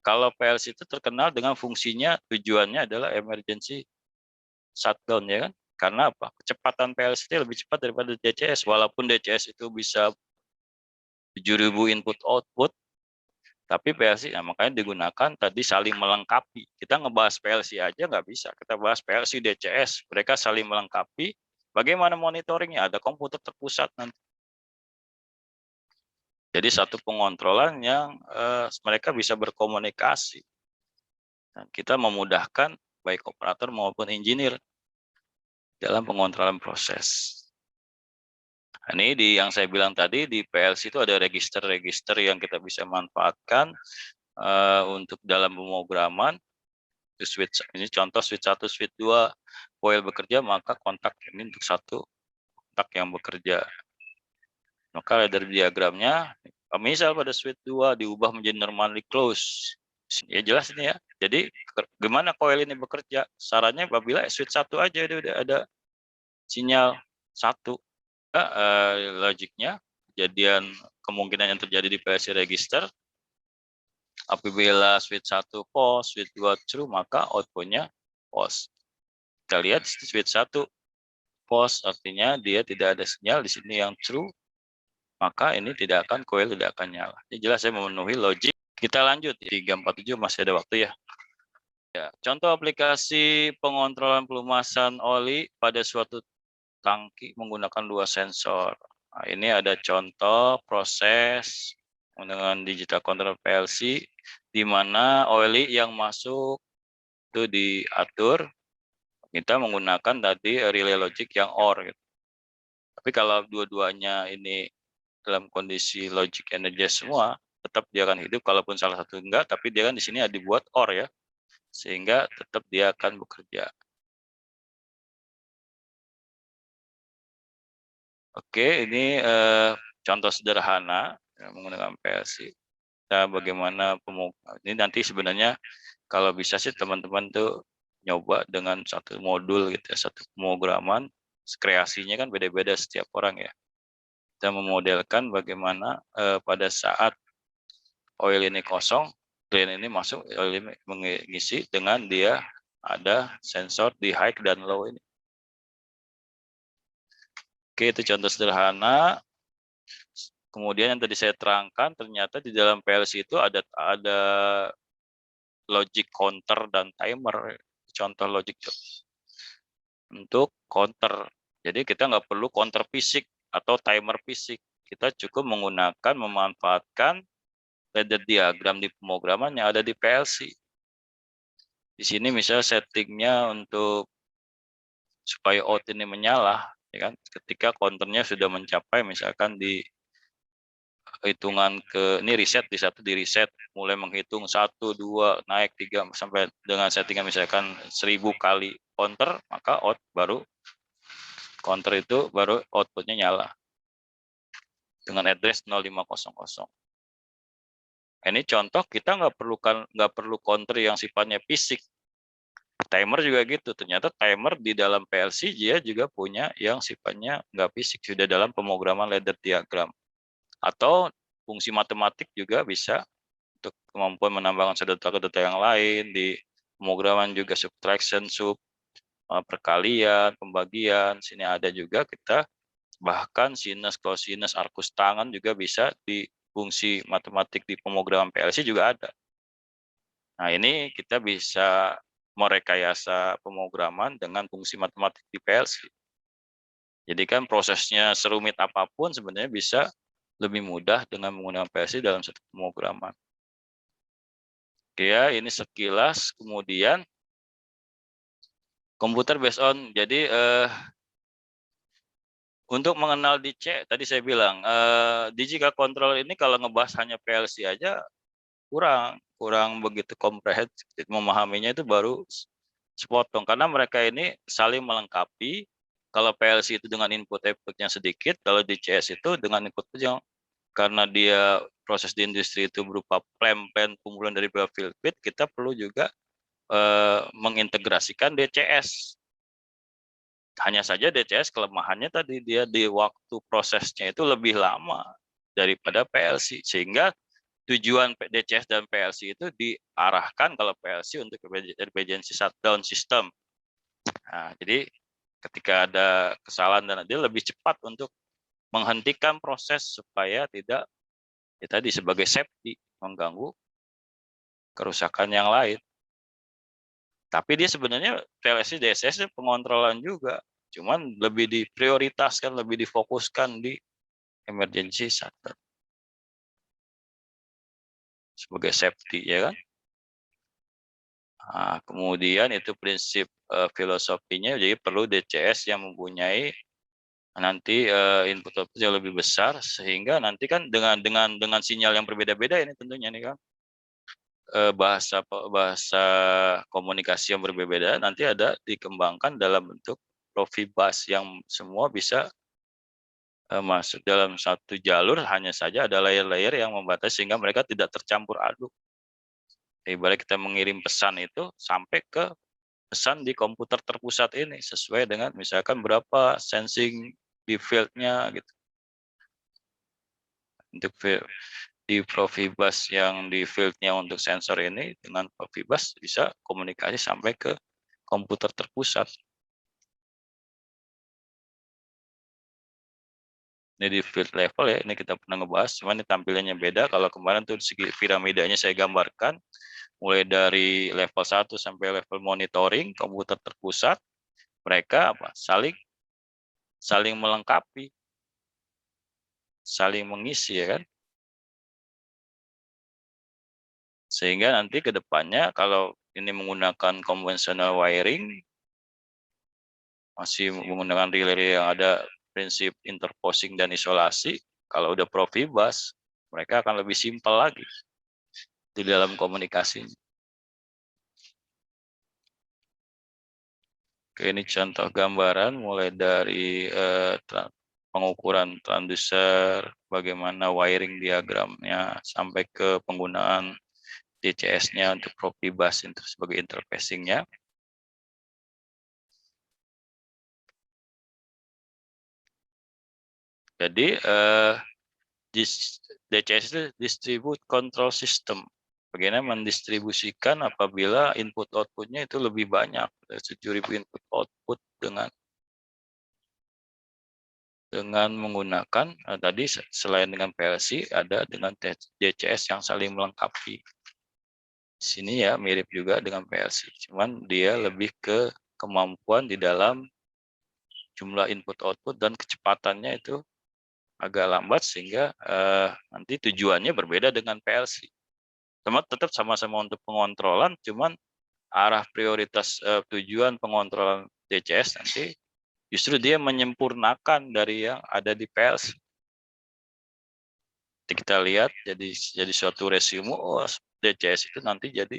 Kalau PLC itu terkenal dengan fungsinya, tujuannya adalah emergency shutdown, ya kan? Karena apa? Kecepatan PLC itu lebih cepat daripada DCS, walaupun DCS itu bisa 7.000 input output, tapi PLC, nah makanya digunakan tadi saling melengkapi. Kita ngebahas PLC aja nggak bisa, kita bahas PLC, DCS, mereka saling melengkapi. Bagaimana monitoringnya? Ada komputer terpusat nanti. Jadi satu pengontrolan yang mereka bisa berkomunikasi. Dan kita memudahkan baik operator maupun engineer dalam pengontrolan proses. Ini yang saya bilang tadi, di PLC itu ada register-register yang kita bisa manfaatkan untuk dalam pemrograman. Switch, ini contoh switch 1, switch 2, coil bekerja, maka kontak ini untuk satu kontak yang bekerja. Maka dari diagramnya, misal pada switch 2 diubah menjadi normally close. Ya jelas ini ya. Jadi gimana coil ini bekerja? Sarannya apabila switch 1 aja udah ada sinyal 1. Logiknya, kejadian kemungkinan yang terjadi di PLC register, apabila switch 1 pause, switch 2 true, maka outputnya pause. Kita lihat switch 1 pause, artinya dia tidak ada sinyal di sini yang true, maka ini tidak akan, coil tidak akan nyala. Ini jelas saya memenuhi logik. Kita lanjut, 347 masih ada waktu ya. Contoh aplikasi pengontrolan pelumasan oli pada suatu tangki menggunakan 2 sensor. Nah, ini ada contoh proses dengan digital control PLC, di mana oli yang masuk itu diatur. Kita menggunakan tadi relay logic yang OR. Gitu. Tapi kalau dua-duanya ini dalam kondisi logic energy semua, tetap dia akan hidup. Kalaupun salah satu enggak, tapi dia kan di sini ada dibuat OR ya, sehingga tetap dia akan bekerja. Oke, ini contoh sederhana menggunakan PLC. Nah, bagaimana ini nanti sebenarnya kalau bisa sih teman-teman tuh nyoba dengan satu modul gitu ya, satu pemrograman. Kreasinya kan beda-beda setiap orang ya. Kita memodelkan bagaimana pada saat oil ini kosong, drain ini masuk, oil ini mengisi dengan dia ada sensor di high dan low ini. Oke, itu contoh sederhana. Kemudian yang tadi saya terangkan, ternyata di dalam PLC itu ada logic counter dan timer. Contoh logic untuk counter. Jadi kita nggak perlu counter fisik atau timer fisik. Kita cukup menggunakan, memanfaatkan ladder diagram di pemrograman yang ada di PLC. Di sini misalnya settingnya untuk supaya out ini menyala, ya kan? Ketika counternya sudah mencapai misalkan di hitungan ini reset, di satu di reset, mulai menghitung 1, 2, naik 3 sampai dengan settingan misalkan 1000 kali counter, maka counter itu baru outputnya nyala dengan address 0500. Ini contoh kita nggak perlu counter yang sifatnya fisik. Timer juga gitu. Ternyata timer di dalam PLC dia juga punya yang sifatnya nggak fisik, sudah dalam pemrograman ladder diagram. Atau fungsi matematik juga bisa untuk kemampuan menambahkan data ke data yang lain. Di pemrograman juga subtraction, perkalian, pembagian. Sini ada juga kita bahkan sinus, cosinus, arcus tangen juga bisa di fungsi matematik di pemrograman PLC juga ada. Nah, ini kita bisa merekayasa pemrograman dengan fungsi matematik di PLC. Jadi kan prosesnya serumit apapun sebenarnya bisa lebih mudah dengan menggunakan PLC dalam satu pemrograman. Oke ya, ini sekilas. Kemudian komputer based on. Jadi untuk mengenal DC, tadi saya bilang digital control ini kalau ngebahas hanya PLC aja kurang begitu komprehensif. Memahaminya itu baru sepotong karena mereka ini saling melengkapi. Kalau PLC itu dengan input-output yang sedikit, kalau DCS itu dengan input yang karena dia proses di industri itu berupa plan kumpulan dari beberapa field bit, kita perlu juga mengintegrasikan DCS. Hanya saja DCS kelemahannya tadi dia di waktu prosesnya itu lebih lama daripada PLC, sehingga tujuan DCS dan PLC itu diarahkan kalau PLC untuk emergency shutdown system. Nah, jadi ketika ada kesalahan dan dia lebih cepat untuk menghentikan proses supaya tidak ya tadi sebagai safety mengganggu kerusakan yang lain. Tapi dia sebenarnya PLC DSS pengontrolan juga, cuman lebih diprioritaskan, lebih difokuskan di emergency shutdown sebagai safety, ya kan? Nah, kemudian itu prinsip filosofinya, jadi perlu DCS yang mempunyai nanti input output yang lebih besar, sehingga nanti kan dengan sinyal yang berbeda-beda ini tentunya nih kan bahasa komunikasi yang berbeda nanti ada dikembangkan dalam bentuk Profibus yang semua bisa masuk dalam satu jalur, hanya saja ada layer-layer yang membatasi sehingga mereka tidak tercampur aduk. Ibarat kita mengirim pesan itu sampai ke pesan di komputer terpusat ini sesuai dengan misalkan berapa sensing di field-nya gitu. Untuk di Profibus yang di field-nya untuk sensor ini dengan Profibus bisa komunikasi sampai ke komputer terpusat. Ini di field level ya, ini kita pernah ngebahas, cuman ini tampilannya beda. Kalau kemarin tuh segi piramidanya saya gambarkan, mulai dari level 1 sampai level monitoring, komputer terpusat, mereka saling melengkapi, saling mengisi ya kan. Sehingga nanti ke depannya kalau ini menggunakan konvensional wiring, masih menggunakan relay yang ada prinsip interposing dan isolasi, kalau udah Profibus, mereka akan lebih simpel lagi di dalam komunikasinya. Oke, ini contoh gambaran mulai dari pengukuran transducer, bagaimana wiring diagramnya, sampai ke penggunaan DCS-nya untuk Profibus itu sebagai interfacing-nya. Jadi DCS itu distribute control system. Bagaimana mendistribusikan apabila input outputnya itu lebih banyak, 7.000 input output dengan menggunakan tadi selain dengan PLC ada dengan DCS yang saling melengkapi. Di sini ya mirip juga dengan PLC, cuman dia lebih ke kemampuan di dalam jumlah input output dan kecepatannya itu agak lambat sehingga nanti tujuannya berbeda dengan PLC. Tetap sama-sama untuk pengontrolan, cuman arah prioritas tujuan pengontrolan DCS nanti justru dia menyempurnakan dari yang ada di PLC. Jadi kita lihat jadi suatu resume, oh DCS itu nanti jadi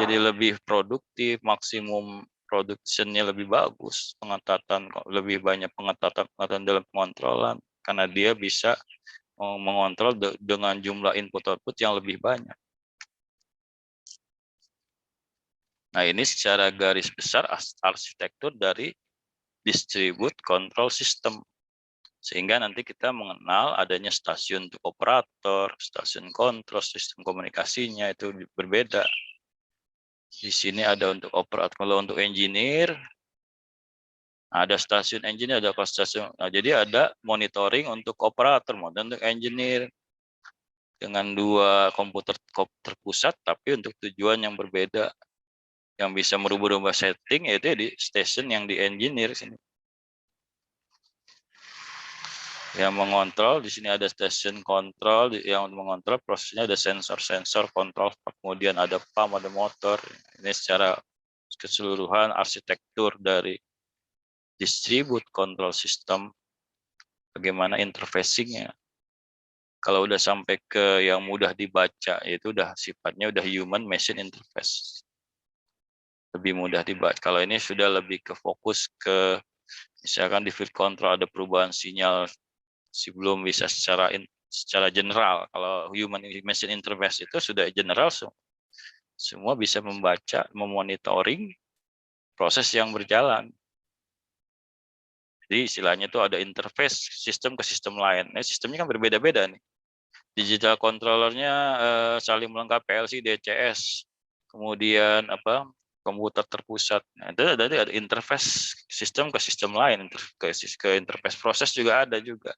lebih produktif, maksimum produksinya lebih bagus, pengetatan lebih banyak pengetatan dalam pengontrolan karena dia bisa mengontrol dengan jumlah input output yang lebih banyak. Nah, ini secara garis besar arsitektur dari distribute control system. Sehingga nanti kita mengenal adanya stasiun untuk operator, stasiun kontrol, sistem komunikasinya itu berbeda. Di sini ada untuk operator, kalau untuk engineer, ada stasiun engineer, ada stasiun. Nah, jadi ada monitoring untuk operator, untuk engineer dengan dua komputer terpusat, tapi untuk tujuan yang berbeda, yang bisa merubah-rubah setting, yaitu di station yang di engineer sini. Yang mengontrol di sini ada station control, yang mengontrol prosesnya ada sensor kontrol, kemudian ada pump, ada motor. Ini secara keseluruhan arsitektur dari distribute control system, bagaimana interfacing-nya. Kalau udah sampai ke yang mudah dibaca, itu udah sifatnya udah human machine interface. Lebih mudah dibaca. Kalau ini sudah lebih ke fokus ke misalkan di field control ada perubahan sinyal sebelum bisa secara general. Kalau human machine interface itu sudah general, semua bisa membaca, memonitoring proses yang berjalan. Jadi istilahnya itu ada interface sistem ke sistem lain. Nah, sistemnya kan berbeda-beda nih. Digital controllernya saling melengkapi PLC, DCS, kemudian apa komputer terpusat. Nah, itu ada interface sistem ke sistem lain, ke interface proses juga ada juga.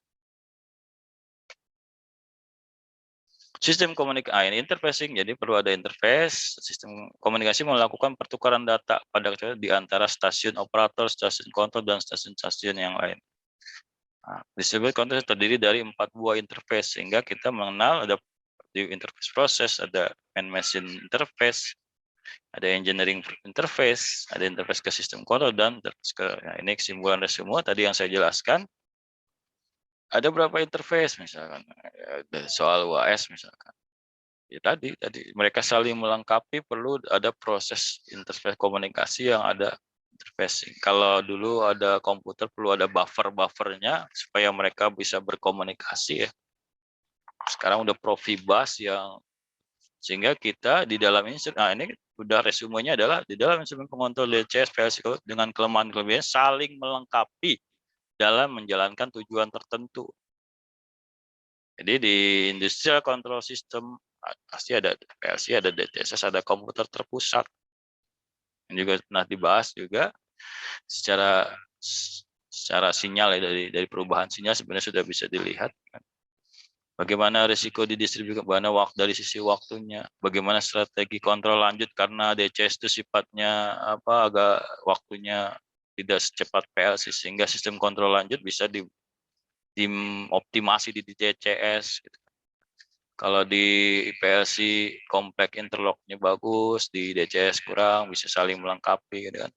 Sistem komunikasi interfacing, jadi perlu ada interface. Sistem komunikasi melakukan pertukaran data pada di antara stasiun operator, stasiun kontrol, dan stasiun-stasiun yang lain. Nah, distributed control terdiri dari 4 buah interface, sehingga kita mengenal ada di interface proses, ada man machine interface, ada engineering interface, ada interface ke sistem kontrol, dan ke ini kesimpulan dari semua tadi yang saya jelaskan. Ada berapa interface misalkan soal UAS misalkan. Ya tadi mereka saling melengkapi, perlu ada proses interface komunikasi yang ada interfacing. Kalau dulu ada komputer perlu ada buffernya supaya mereka bisa berkomunikasi ya. Sekarang udah Profibus yang sehingga kita di dalam ini, nah ini udah resumenya adalah di dalam instrumen pengontrol DCS PLC dengan kelemahan-kelebihannya saling melengkapi dalam menjalankan tujuan tertentu. Jadi di industrial control system pasti ada PLC, ada DCS, ada komputer terpusat. Yang juga pernah dibahas juga secara sinyal ya, dari perubahan sinyal sebenarnya sudah bisa dilihat. Bagaimana risiko didistribusikan, bagaimana dari sisi waktunya, bagaimana strategi kontrol lanjut karena DCS itu sifatnya agak waktunya tidak secepat PLC sehingga sistem kontrol lanjut bisa dioptimasi di DCS. Gitu. Kalau di PLC komplek interlocknya bagus, di DCS kurang, bisa saling melengkapi, gitu kan.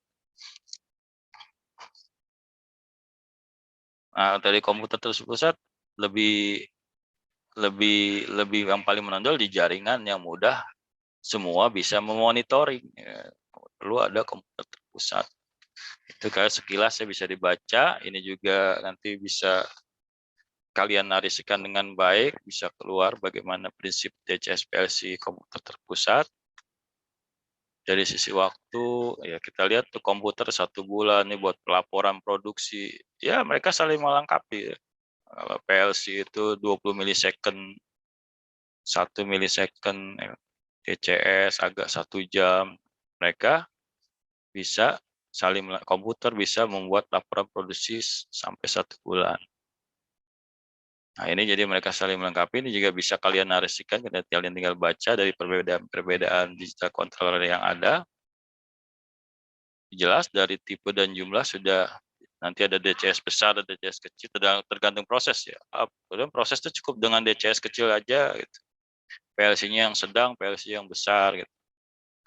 Nah, dari komputer terpusat lebih yang paling menonjol di jaringan yang mudah semua bisa memonitoring. Ya, perlu ada komputer terpusat. Itu kayak sekilas saya bisa dibaca. Ini juga nanti bisa kalian narasikan dengan baik, bisa keluar bagaimana prinsip DCS PLC komputer terpusat. Dari sisi waktu, ya kita lihat tuh komputer 1 bulan nih buat pelaporan produksi. Ya mereka saling melengkapi. Ya. Kalau PLC itu 20 milisecond, 1 milisecond, ya. DCS agak 1 jam. Mereka bisa komputer bisa membuat laporan produksi sampai 1 bulan. Nah ini jadi mereka saling melengkapi, ini juga bisa kalian narasikan, kalian tinggal baca dari perbedaan digital controller yang ada. Jelas dari tipe dan jumlah sudah, nanti ada DCS besar, ada DCS kecil, tergantung proses ya. Kemudian proses itu cukup dengan DCS kecil aja, gitu. PLC-nya yang sedang, PLC yang besar, gitu.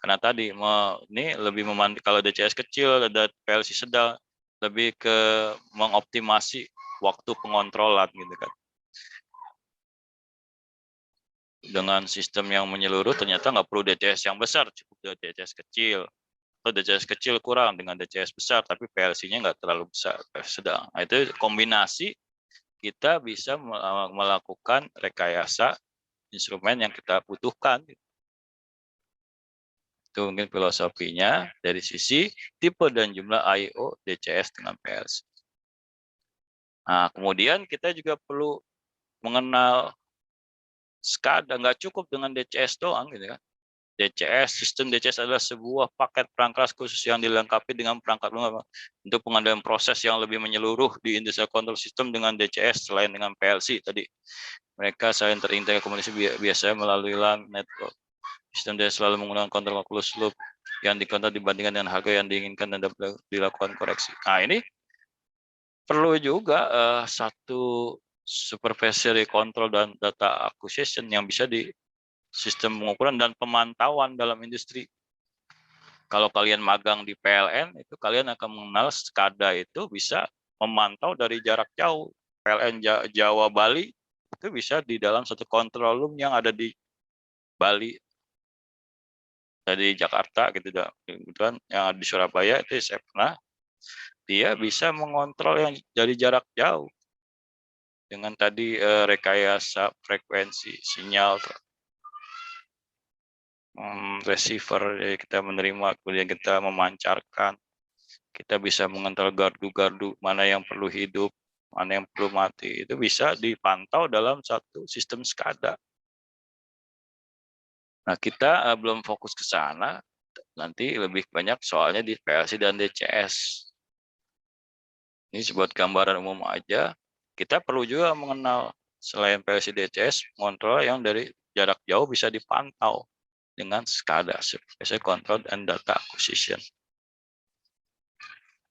Karena tadi ini lebih kalau DCS kecil, ada PLC sedang, lebih ke mengoptimasi waktu pengontrolan, gitu kan. Dengan sistem yang menyeluruh ternyata nggak perlu DCS yang besar, cukup DCS kecil. Atau DCS kecil kurang dengan DCS besar, tapi PLC-nya nggak terlalu besar, sedang. Nah, itu kombinasi kita bisa melakukan rekayasa instrumen yang kita butuhkan. Itu mungkin filosofinya dari sisi tipe dan jumlah I/O DCS dengan PLC. Nah, kemudian kita juga perlu mengenal SCADA, nggak cukup dengan DCS doang, gitu kan. Sistem DCS adalah sebuah paket perangkat khusus yang dilengkapi dengan perangkat lunak untuk pengendalian proses yang lebih menyeluruh di industrial control system dengan DCS selain dengan PLC tadi. Mereka saling terintegrasi komunikasi biasanya melalui LAN network. Sistem DCS selalu menggunakan kontrol closed loop yang dikontrol dibandingkan dengan harga yang diinginkan dan dapat dilakukan koreksi. Nah ini perlu juga satu supervisory control dan data acquisition yang bisa di sistem pengukuran dan pemantauan dalam industri. Kalau kalian magang di PLN, itu kalian akan mengenal SCADA itu bisa memantau dari jarak jauh. PLN Jawa Bali itu bisa di dalam satu control room yang ada di Bali, dari Jakarta gitu, kemudian yang di Surabaya itu saya pernah, dia bisa mengontrol yang dari jarak jauh dengan tadi rekayasa frekuensi sinyal, receiver, jadi kita menerima kemudian kita memancarkan, kita bisa mengontrol gardu-gardu mana yang perlu hidup, mana yang perlu mati, itu bisa dipantau dalam satu sistem SCADA. Nah, kita belum fokus ke sana, nanti lebih banyak soalnya di PLC dan DCS. Ini sebuah gambaran umum aja, kita perlu juga mengenal selain PLC DCS, kontrol yang dari jarak jauh bisa dipantau dengan SCADA, Supervisory Control and Data Acquisition.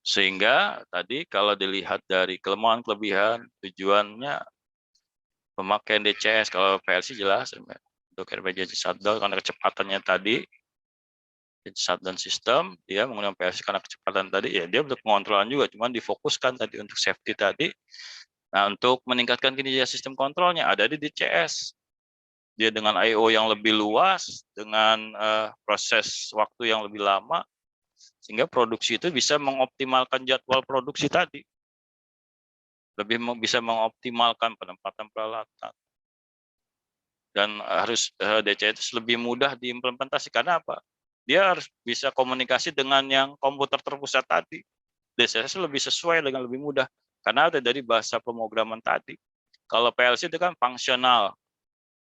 Sehingga tadi kalau dilihat dari kelemahan kelebihan, tujuannya pemakaian DCS, kalau PLC jelas untuk emergency shutdown karena kecepatannya tadi, shutdown system, dia menggunakan PLC karena kecepatan tadi, ya dia untuk pengontrolan juga, cuman difokuskan tadi untuk safety tadi. Nah, untuk meningkatkan kinerja sistem kontrolnya ada di DCS. Dia dengan I/O yang lebih luas, dengan proses waktu yang lebih lama, sehingga produksi itu bisa mengoptimalkan jadwal produksi tadi. Lebih bisa mengoptimalkan penempatan peralatan. Dan harus DCS itu lebih mudah diimplementasi, karena apa? Dia harus bisa komunikasi dengan yang komputer terpusat tadi. DCS lebih sesuai dengan lebih mudah, karena ada dari bahasa pemrograman tadi. Kalau PLC itu kan fungsional,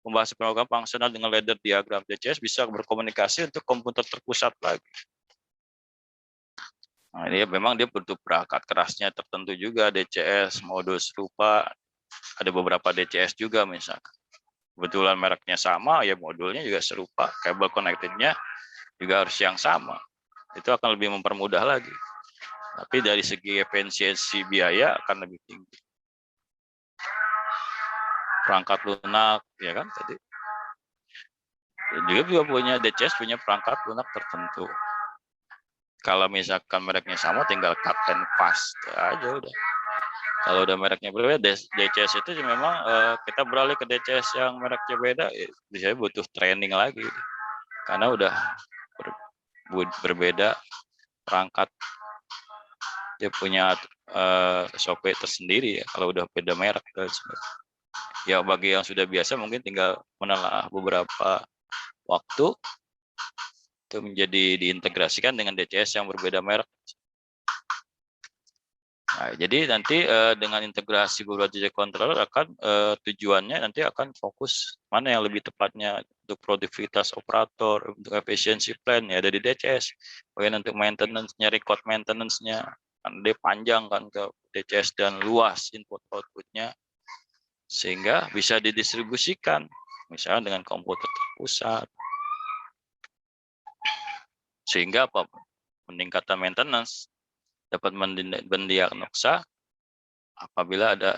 pembahasan program fungsional dengan ladder diagram. DCS bisa berkomunikasi untuk komputer terpusat lagi. Nah, ini memang dia butuh perangkat kerasnya tertentu juga, DCS, modul serupa, ada beberapa DCS juga misalkan. Kebetulan mereknya sama, ya modulnya juga serupa, kabel connected-nya juga harus yang sama. Itu akan lebih mempermudah lagi. Tapi dari segi efisiensi biaya akan lebih tinggi. Perangkat lunak, ya kan tadi. Juga punya DCS punya perangkat lunak tertentu. Kalau misalkan mereknya sama, tinggal cut and paste aja udah. Kalau udah mereknya berbeda, DCS itu memang kita beralih ke DCS yang mereknya beda, biasanya butuh training lagi, karena udah berbeda perangkat. Dia punya SOP tersendiri ya, kalau udah beda merek. Ya bagi yang sudah biasa mungkin tinggal menelaah beberapa waktu itu menjadi diintegrasikan dengan DCS yang berbeda merek. Nah, jadi nanti dengan integrasi beberapa DCS controller akan tujuannya nanti akan fokus mana yang lebih tepatnya untuk produktivitas operator, untuk efisiensi plan ya dari DCS. Kemudian untuk maintenance-nya, record maintenance-nya, kan dia panjang kan ke DCS dan luas input output-nya, sehingga bisa didistribusikan misalnya dengan komputer terpusat, sehingga apa, peningkatan maintenance dapat mendiagnosa apabila ada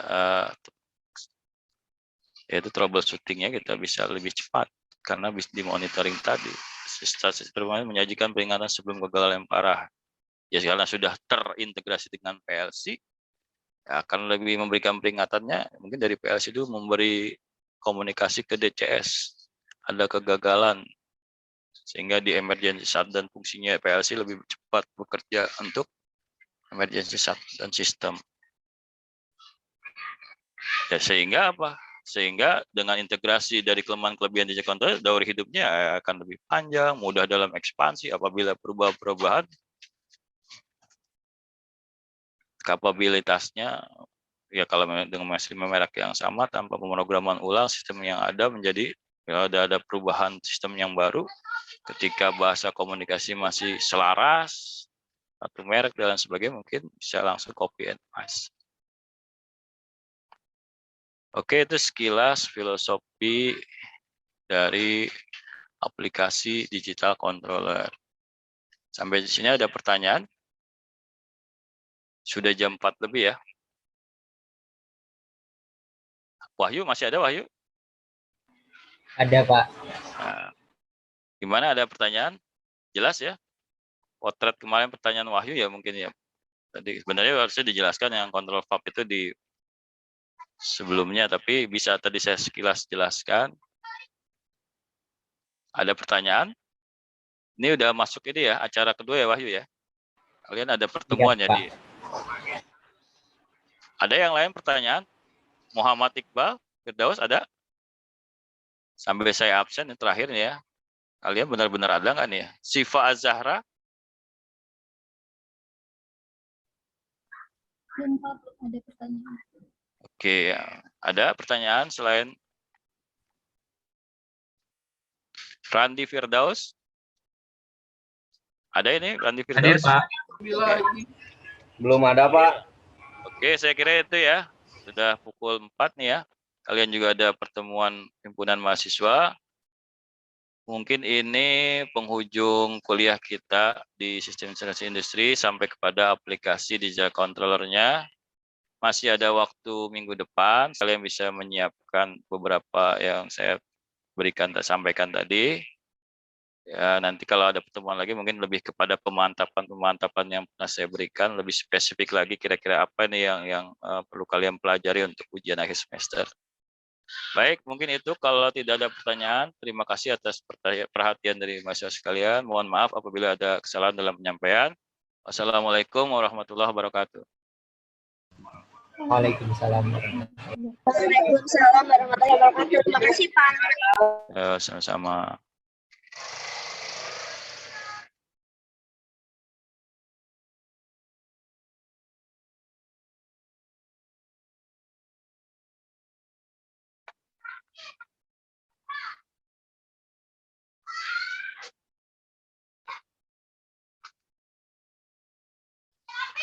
yaitu troubleshooting-nya kita bisa lebih cepat karena bisa dimonitoring tadi. Sistem menyajikan peringatan sebelum kegagalan yang parah. Ya karena sudah terintegrasi dengan PLC, ya akan lebih memberikan peringatannya. Mungkin dari PLC itu memberi komunikasi ke DCS, ada kegagalan, sehingga di emergency shutdown fungsinya PLC lebih cepat bekerja untuk emergency shutdown system. Ya, sehingga apa? Sehingga dengan integrasi dari kelemahan kelebihan DCS controller, daur hidupnya akan lebih panjang, mudah dalam ekspansi apabila perubahan kapabilitasnya, ya kalau dengan masih merek yang sama tanpa pemrograman ulang sistem yang ada menjadi kalau ada perubahan sistem yang baru, ketika bahasa komunikasi masih selaras satu merek dan sebagainya, mungkin bisa langsung copy and paste. Oke, itu sekilas filosofi dari aplikasi digital controller. Sampai di sini ada pertanyaan? Sudah jam 4 lebih ya. Wahyu, masih ada Wahyu? Ada, Pak. Nah, gimana, ada pertanyaan? Jelas ya? Potret kemarin pertanyaan Wahyu ya mungkin ya. Tadi sebenarnya harusnya dijelaskan yang kontrol VAP itu di sebelumnya, tapi bisa tadi saya sekilas jelaskan. Ada pertanyaan? Ini udah masuk ini ya, acara kedua ya Wahyu ya? Kalian ada pertemuan ya Pak. di... Ada yang lain pertanyaan? Muhammad Iqbal, Firdaus ada? Sampai saya absen yang terakhir nih ya. Kalian benar-benar ada nggak nih ya? Sifa Az-Zahra? Ada pertanyaan. Oke, ya. Ada pertanyaan selain Randi Firdaus? Ada ini Randi Hadir, Firdaus? Pak. Belum ada, Pak. Oke, saya kira itu ya. Sudah pukul 4 nih ya. Kalian juga ada pertemuan himpunan mahasiswa. Mungkin ini penghujung kuliah kita di sistem informasi industri sampai kepada aplikasi digital controllernya. Masih ada waktu minggu depan. Kalian bisa menyiapkan beberapa yang saya sampaikan tadi. Ya, nanti kalau ada pertemuan lagi mungkin lebih kepada pemantapan yang pernah saya berikan, lebih spesifik lagi kira-kira apa nih yang perlu kalian pelajari untuk ujian akhir semester. Baik, mungkin itu kalau tidak ada pertanyaan. Terima kasih atas perhatian dari mahasiswa sekalian. Mohon maaf apabila ada kesalahan dalam penyampaian. Wassalamualaikum warahmatullahi wabarakatuh. Waalaikumsalam. Waalaikumsalam warahmatullahi wabarakatuh. Terima kasih, Pak. Sama-sama.